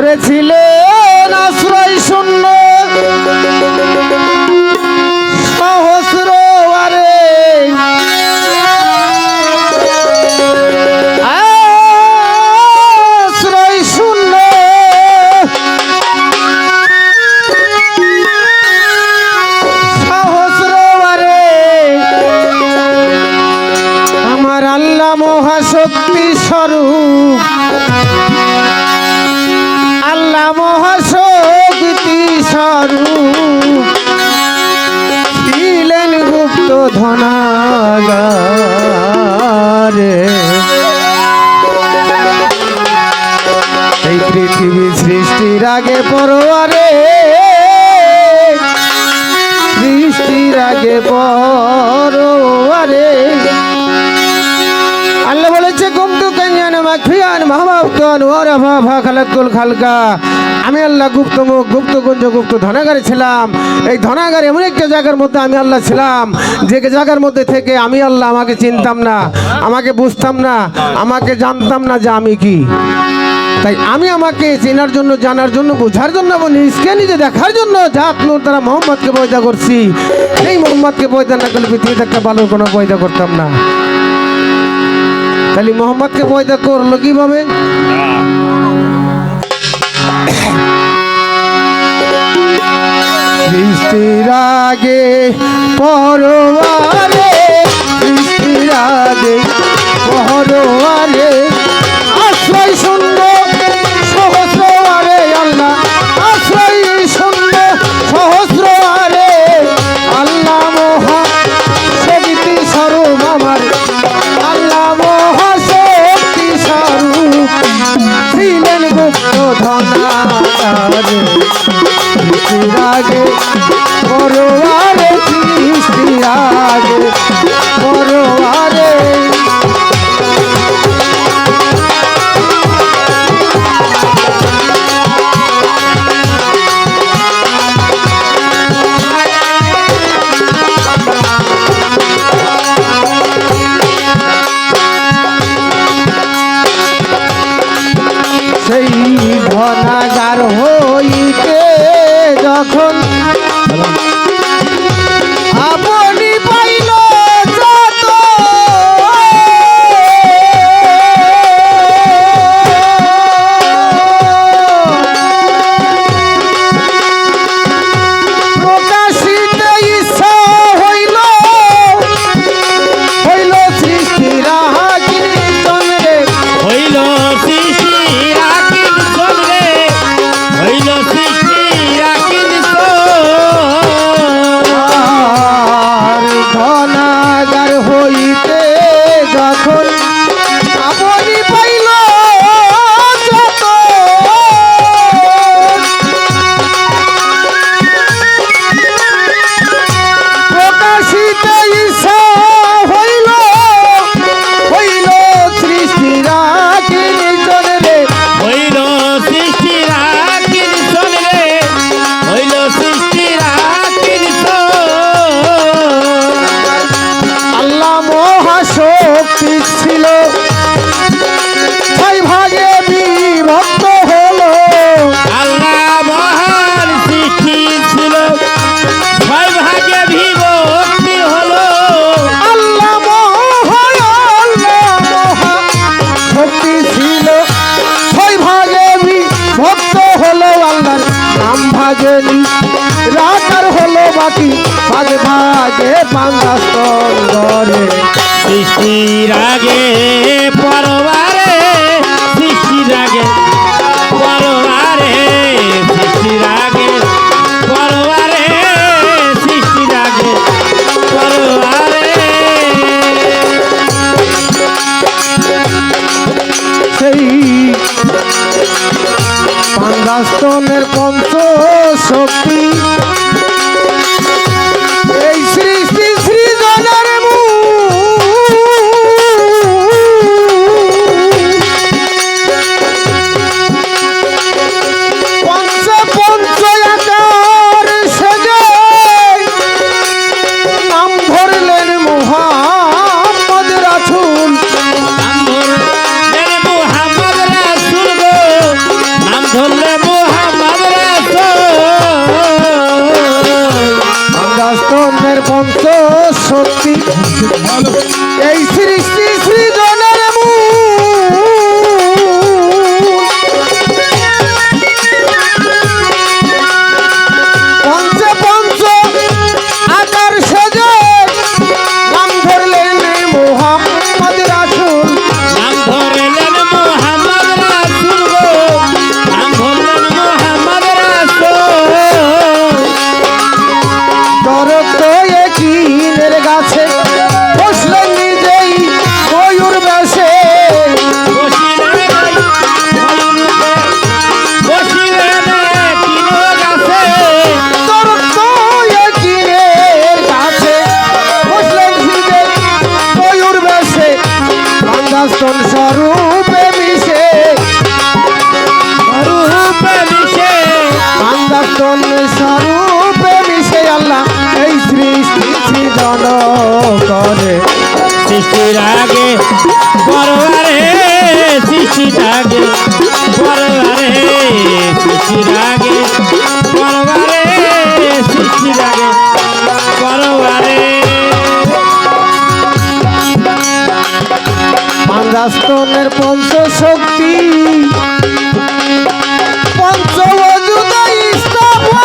ধরেছিলেন আশ্রয় শূন্য সহস্র আরে আশ্রয় শূন্য সহস্র আরে আমার আল্লাহ মহাশক্তি স্বরূপ আল্লাহ মহাশক্তি স্বরূপ ছিলেন গুপ্ত ধনাগারে। এই পৃথিবী সৃষ্টির আগে পরোয়ারে সৃষ্টির আগে পরোয়ারে আল্লাহ বলেছে গুপ্ত কঞ্জান মাখিয়ান মাহবাবতান ওরাফা ফা খালাকুল খালকা। আমি আল্লাহ গুপ্তমুখ গুপ্তকুঞ্জ গুপ্ত ধনাগারে ছিলাম। এই ধনাগারে এমন একটা জায়গার মধ্যে আমি আল্লাহ ছিলাম যে জায়গার মধ্যে থেকে আমি আল্লাহ আমাকে চিনতাম না, আমাকে বুঝতাম না, আমাকে জানতাম না যে আমি কি। তাই আমি আমাকে চেনার জন্য, জানার জন্য, বোঝার জন্য এবং নিজকে নিজে দেখার জন্য জাত নূর দ্বারা মোহাম্মদকে পয়দা করছি। এই মোহাম্মদকে পয়দা না করলে পৃথিবীতে একটা ভালো কোনো পয়দা করতাম না। তাহলে মোহাম্মদকে পয়দা করলো কিভাবে? সৃষ্টির আগে পরোয়ারে সৃষ্টির আগে পরোয়ারে আশ্রয় শূন্য সহস্র আরে আল্লাহ আশ্রয় শূন্য সহস্র আরে আল্লাহ মহা শক্তি স্বরূপ আমার আল্লাহ মহা শক্তি স্বরূপ ছিলেন গুপ্ত ধনাগারে। সৃষ্টির আগে পরোয়ারে সৃষ্টির আগে পরোয়ারে সেই ধনাগার হইতে যখন আপনি পাইল যত প্রকাশিত ইচ্ছা হইল হইল সৃষ্টির আকির চন্দ্রে হইল সৃষ্টির আকির চন্দ্রে হইল সৃষ্টির আকির ধনাগার হইতে যখন আপনি পাইল যত প্রকাশিত ইচ্ছা হইল হইল সৃষ্টির আকির চন্দ্রে হইল সৃষ্টির আকির চন্দ্রে হইল সৃষ্টির আকির আল্লাহ মহাশক্তি ছিল ছয় ভাগে বিভক্ত হলো আল্লাহ মহান সৃষ্টি ছিল ছয় ভাগে বিভক্তি হলো আল্লাহ মহাশক্তি ছিল ছয় ভাগে বিভক্ত হলো আল্লাহর নাম ভাগে রাখার হলো বাকি ভাগে ভাগে পাঁচস্তরে সৃষ্টির আগে পরবারে সৃষ্টির আগে পরবারে সৃষ্টির আগে পরবারে সৃষ্টির আগে পরবারে সেই পাঁচস্তনের পঞ্চ শক্তি এই সৃষ্টি সৃজনের ধরলে পাঞ্জাস্তনের পঞ্চ শক্তি পঞ্চ অযুদাই স্থাপন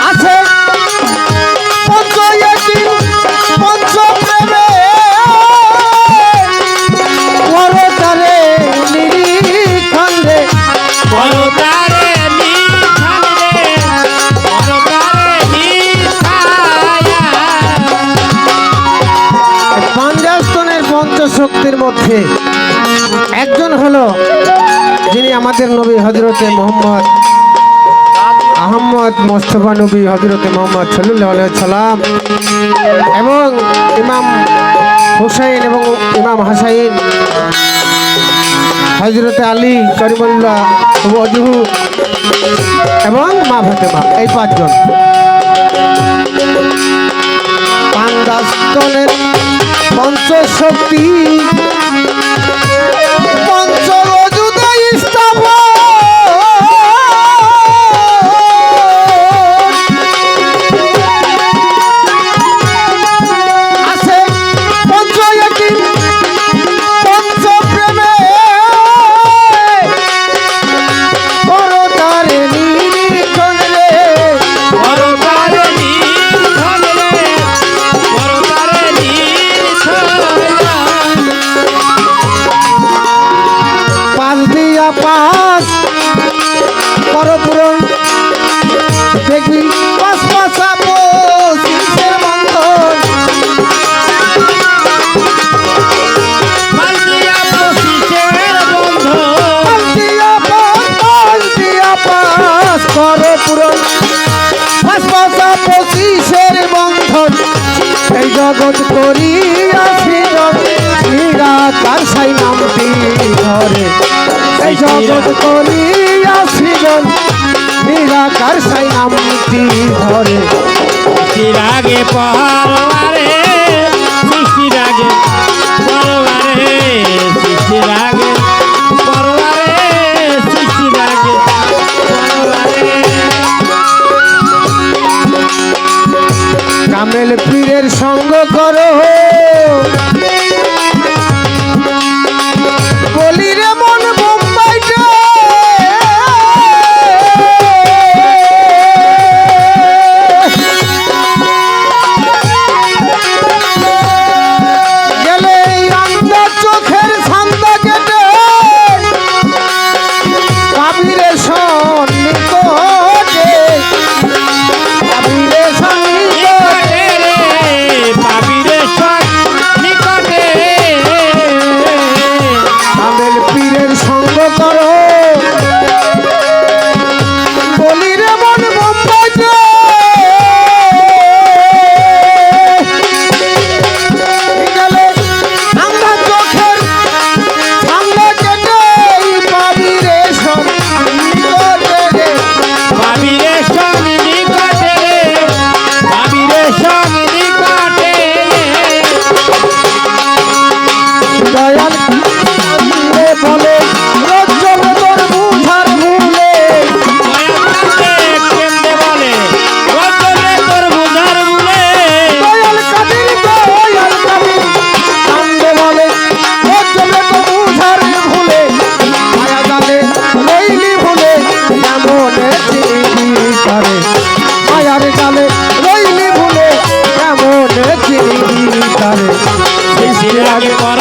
আছে পঞ্চ একদিন পঞ্চ প্রেমে পরতারে নিরীক্ষণ রে পরতারে নিখান রে, পরতারে নিখায়া। পাঞ্জাস্তনের পঞ্চশক্তির মধ্যে একজন হলো যিনি আমাদের নবী হজরতে মোহাম্মদ আহম্মদ মোস্তফা নবী হজরতে মোহাম্মদ সাল্লাল্লাহু আলাইহি সাল্লাম এবং ইমাম হুসাইন এবং ইমাম হাসাইন হজরতে আলী করিমুল্লাহ ওয়াজহু এবং মা ফাতেমা, এই পাঁচজন পাঞ্জাস্তনের পঞ্চশক্তি পঞ্চ অযুদাই স্থাপন আছে পঞ্চ একদিন পঞ্চ প্রেমে পরতারে নিরীক্ষণ রে পরতারে নিখান রে, পরতারে নিখায়া। পাঁচ দিয়া পাঁচ পরপুরন দেখবি পাঁচ পাঁচা পঁচিশের বন্ধন মালদিয়া পঁচিশের বন্ধু, পাঁচ দিয়া পাঁচ পরপুরন পাঁচ পাঁচা পঁচিশের বন্ধন এই জগৎ করিয়া সৃজন নিরাকার সাই নামটি ধরে এই জগৎ করিয়া সৃজন নিরাকার সাই নামটি ধরে সৃষ্টির আগে পরবারে, সৃষ্টির আগে পরবারে, সৃষ্টির আগে পরবারে, সৃষ্টির আগে পরবারে। কামেল পীরের সঙ্গ করো বলি রে মন বোম্বাইতে গেলে এই আন্দা চোখের ছান্দা কেটে কাবিরে সন্নিকটে কাবিরে সন্নিকটে নিকটে রে, পাবিরে সব নিকটে। কামেল পীরের সঙ্গ করো বলি রে মন বোম্বাইতে গেলে আন্দা চোখের ছান্দা কেটে পাবি রে সন্নিকটে রে পাবিরে সব নিকটে রে, পাবিরে সব নিকটে। দয়াল রে বলে রজ্জব তোর বুঝার ভুলে কেমনে বলে রজবে তোর বুঝার ভুলে। দয়াল কাদির কান্দে বলে রজ্জব তোর বুঝার ভুলে মায়া জালে রইলি ভুলে কেমনে চিনি করে মায়ার জালে রইলি ভুলে কেমনে চিনি করে সৃষ্টির আগে পর